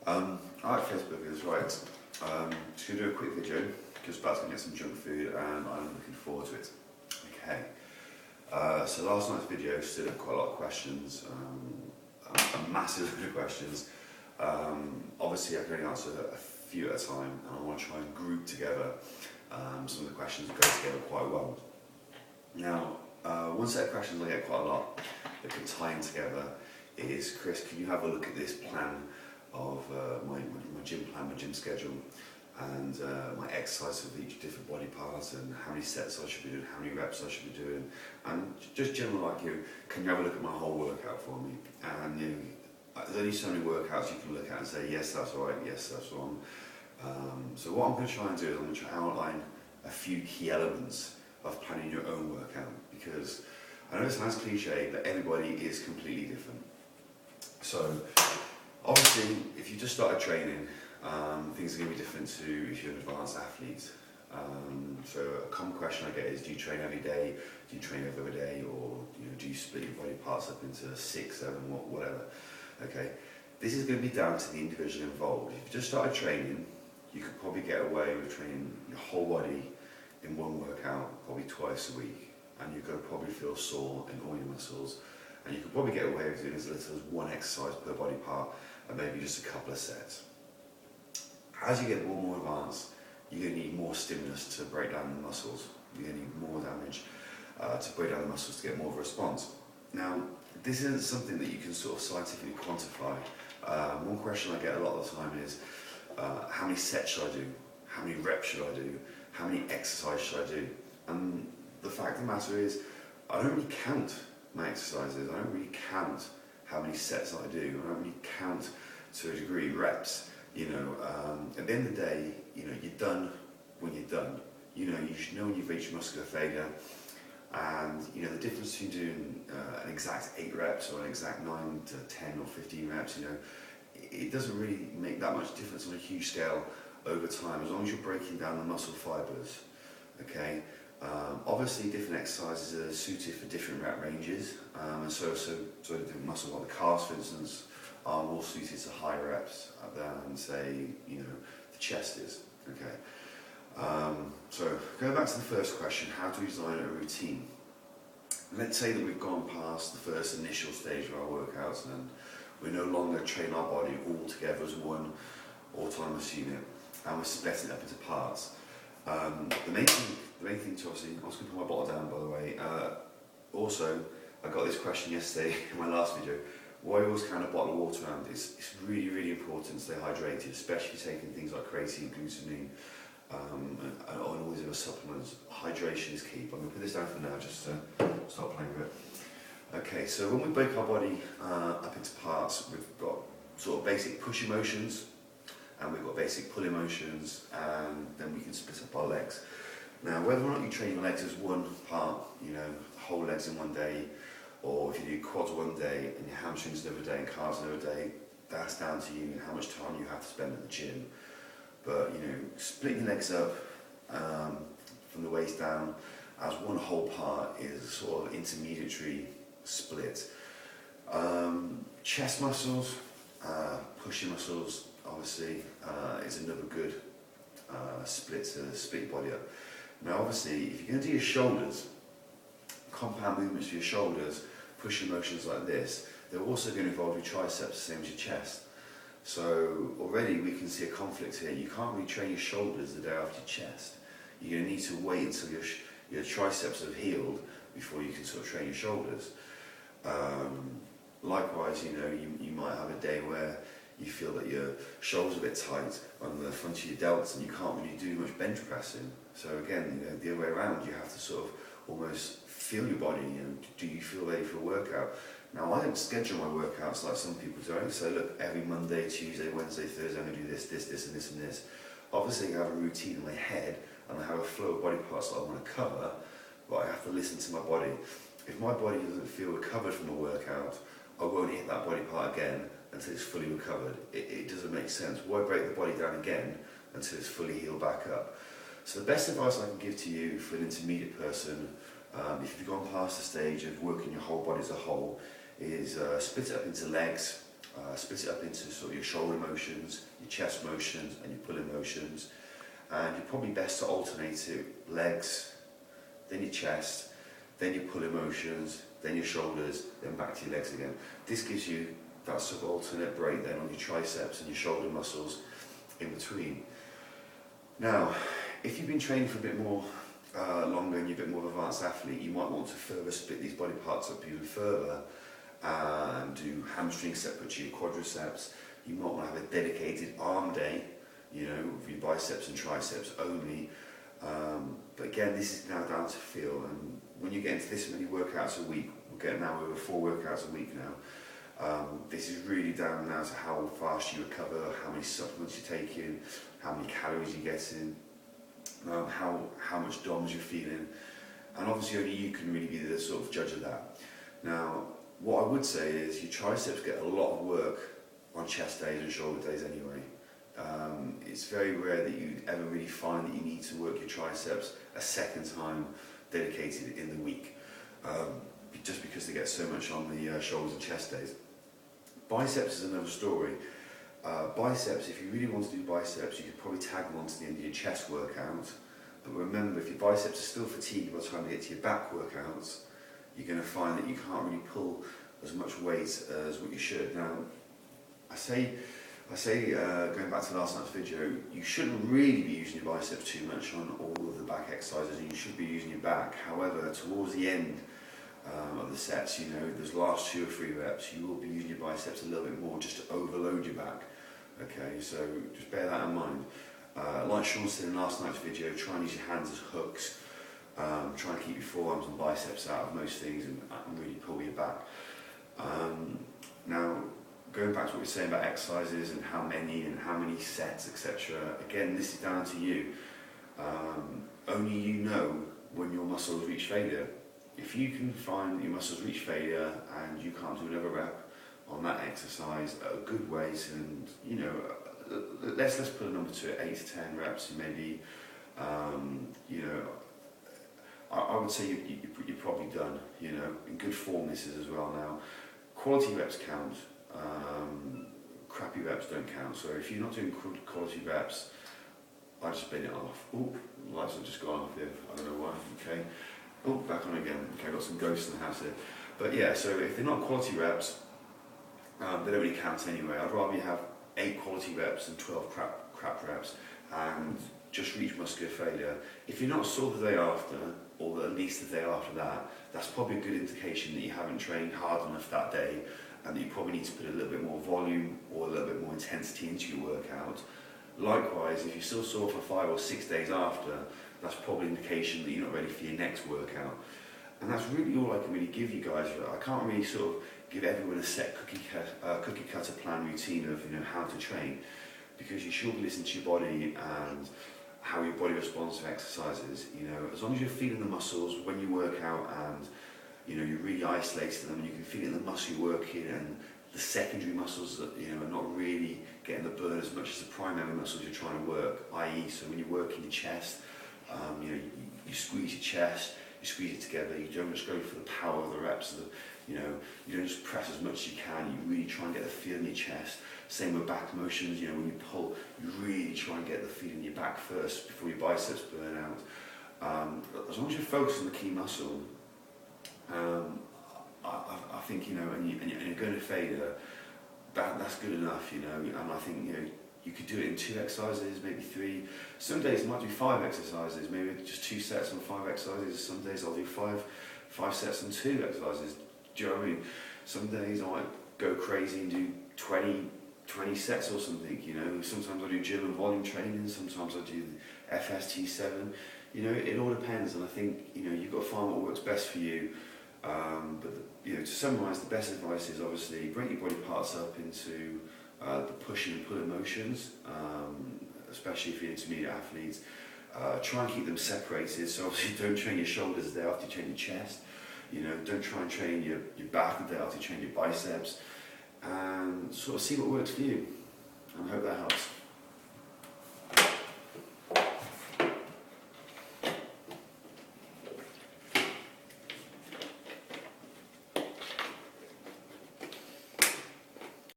Alright, Facebook is right. Just going to do a quick video, just about to get some junk food and I'm looking forward to it. Okay, so last night's video stood up quite a lot of questions, a massive load of questions. Obviously I can only answer a few at a time and I want to try and group together some of the questions that go together quite well. Now, one set of questions I get quite a lot that can tie in together is, Chris, can you have a look at this plan of my gym plan, my gym schedule, and my exercise of each different body part, and how many sets I should be doing, how many reps I should be doing, and just general like you, can you have a look at my whole workout for me? And you know, there's only so many workouts you can look at and say, yes, that's right, yes, that's wrong. So what I'm going to try and do is I'm going to try and outline a few key elements of planning your own workout, because I know it sounds cliche, but everybody is completely different. So obviously, if you just started training, things are going to be different to if you're an advanced athlete. So a common question I get is, do you train every day? Do you train every other day? Or do you split your body parts up into 6, 7, whatever? Okay, this is going to be down to the individual involved. If you just started training, you could probably get away with training your whole body in one workout, probably twice a week, and you're going to probably feel sore in all your muscles. And you could probably get away with doing as little as one exercise per body part and maybe just a couple of sets. As you get more advanced, you're going to need more stimulus to break down the muscles. You're going to need more damage to break down the muscles to get more of a response. Now, this isn't something that you can sort of scientifically quantify. One question I get a lot of the time is, how many sets should I do? How many reps should I do? How many exercises should I do? And the fact of the matter is, I don't really count my exercises. I don't really count how many sets I do. I don't really count, to a degree, reps. At the end of the day, you're done when you're done. You should know when you've reached muscular failure. And the difference between doing an exact 8 reps or an exact 9 to 10 or 15 reps, it doesn't really make that much difference on a huge scale over time, as long as you're breaking down the muscle fibers. Okay. Obviously, different exercises are suited for different rep ranges, and so different muscles, like the calves, for instance, are more suited to high reps than, say, the chest is. Okay. So going back to the first question, how do we design a routine? Let's say that we've gone past the first initial stage of our workouts, and we no longer train our body all together as one autonomous unit, and we're splitting it up into parts. The main thing to obviously, I was going to put my bottle down, by the way. Also, I got this question yesterday in my last video. Why always carry a bottle of water around? It's really, really important to stay hydrated, especially if you're taking things like creatine, glutamine, and all these other supplements. Hydration is key. But I'm going to put this down for now, just to start playing with it. Okay, so when we break our body up into parts, we've got sort of basic push emotions, and we've got basic pull emotions, and then we can split up our legs. Now, whether or not you train your legs as one part, whole legs in one day, or if you do quads one day and your hamstrings another day and calves another day, that's down to you and how much time you have to spend at the gym. But splitting your legs up from the waist down as one whole part is a sort of intermediary split. Chest muscles, pushing muscles, obviously, is another good split to split your body up. Now, obviously, if you're going to do your shoulders, compound movements for your shoulders, pushing motions like this, they're also going to involve your triceps, the same as your chest. So already we can see a conflict here. You can't really train your shoulders the day after your chest. You're going to need to wait until your triceps have healed before you can sort of train your shoulders. Likewise, you might have a day where you feel that your shoulders are a bit tight on the front of your delts and you can't really do much bench pressing. So again, the other way around, you have to sort of almost feel your body. Do you feel ready for a workout? Now, I don't schedule my workouts like some people do. I don't say, look, every Monday, Tuesday, Wednesday, Thursday, I'm going to do this, and this, and this. Obviously, I have a routine in my head, and I have a flow of body parts that I want to cover, but I have to listen to my body. If my body doesn't feel recovered from a workout, I won't hit that body part again until it's fully recovered. It doesn't make sense. Why break the body down again until it's fully healed back up? So the best advice I can give to you for an intermediate person, if you've gone past the stage of working your whole body as a whole, is split it up into legs, split it up into sort of your shoulder motions, your chest motions and your pulling motions, and you're probably best to alternate it: legs, then your chest, then your pulling motions, then your shoulders, then back to your legs again. This gives you that sort of alternate break then on your triceps and your shoulder muscles in between. Now, if you've been training for a bit more longer and you're a bit more of an advanced athlete, you might want to further split these body parts up even further and do hamstrings separate to your quadriceps. You might want to have a dedicated arm day, you know, for your biceps and triceps only. But again, this is now down to feel, and when you get into this many workouts a week, we're getting now over 4 workouts a week now, this is really down now to how fast you recover, how many supplements you're taking, how many calories you're getting, how much DOMS you're feeling, and obviously only you can really be the sort of judge of that. Now, what I would say is your triceps get a lot of work on chest days and shoulder days anyway. It's very rare that you ever really find that you need to work your triceps a second time dedicated in the week, just because they get so much on the shoulders and chest days. Biceps is another story. Biceps, if you really want to do biceps, you could probably tag them onto the end of your chest workout. But remember, if your biceps are still fatigued by the time you get to your back workouts, you're going to find that you can't really pull as much weight as what you should. Now, I say, going back to last night's video, you shouldn't really be using your biceps too much on all of the back exercises, and you should be using your back. However, towards the end of the sets, you know, those last 2 or 3 reps, you will be using your biceps a little bit more just to overload your back. Okay, so just bear that in mind. Like Sean said in last night's video, try and use your hands as hooks. Try and keep your forearms and biceps out of most things and really pull your back. Now, going back to what we were saying about exercises and how many sets, etc. Again, this is down to you. Only you know when your muscles reach failure. If you can find that your muscles reach failure and you can't do another rep on that exercise at a good weight, and you know, let's put a number to it, 8 to 10 reps, maybe, you know, I would say you're probably done. You know, in good form this is as well now. Quality reps count. Crappy reps don't count. So if you're not doing quality reps, I just bin it off. Oh, lights have just gone off here. I don't know why. Okay. Oh, back on again. Okay, I've got some ghosts in the house here. But yeah, so if they're not quality reps, they don't really count anyway. I'd rather you have 8 quality reps than 12 crap reps and just reach muscular failure. If you're not sore the day after, or at least the day after that, that's probably a good indication that you haven't trained hard enough that day and that you probably need to put a little bit more volume or a little bit more intensity into your workout. Likewise, if you're still sore for 5 or 6 days after, that's probably an indication that you're not ready for your next workout. And that's really all I can really give you guys. I can't really sort of give everyone a set cookie cutter plan routine of, you know, how to train, because you should listen to your body and how your body responds to exercises. You know, as long as you're feeling the muscles when you work out, and you know you're really isolating them, and you can feel it in the muscle you're working, and the secondary muscles that, you know, are not really getting the burn as much as the primary muscles you're trying to work. I.e., so when you're working your chest, you know, you squeeze your chest, you squeeze it together. You don't just go for the power of the reps. You know, you don't just press as much as you can. You really try and get the feel in your chest. Same with back motions. You know, when you pull, you really try and get the feel in your back first before your biceps burn out. As long as you're focused on the key muscle, I think, you know, and you're going to failure, that's good enough, you know. And I think, you know, you could do it in 2 exercises, maybe 3. Some days I might do 5 exercises, maybe just 2 sets on 5 exercises. Some days I'll do 5 sets on 2 exercises. Do you know what I mean? Some days I might go crazy and do 20 sets or something, you know. Sometimes I do gym and volume training, sometimes I do FST7. You know, it all depends, and I think, you know, you've got to find what works best for you. But you know, to summarise, the best advice is obviously break your body parts up into the pushing and pulling motions, especially if you're intermediate athletes. Try and keep them separated, so obviously don't train your shoulders the day after you train your chest. You know, don't try and train your back the day after you train your biceps, and sort of see what works for you. And I hope that helps.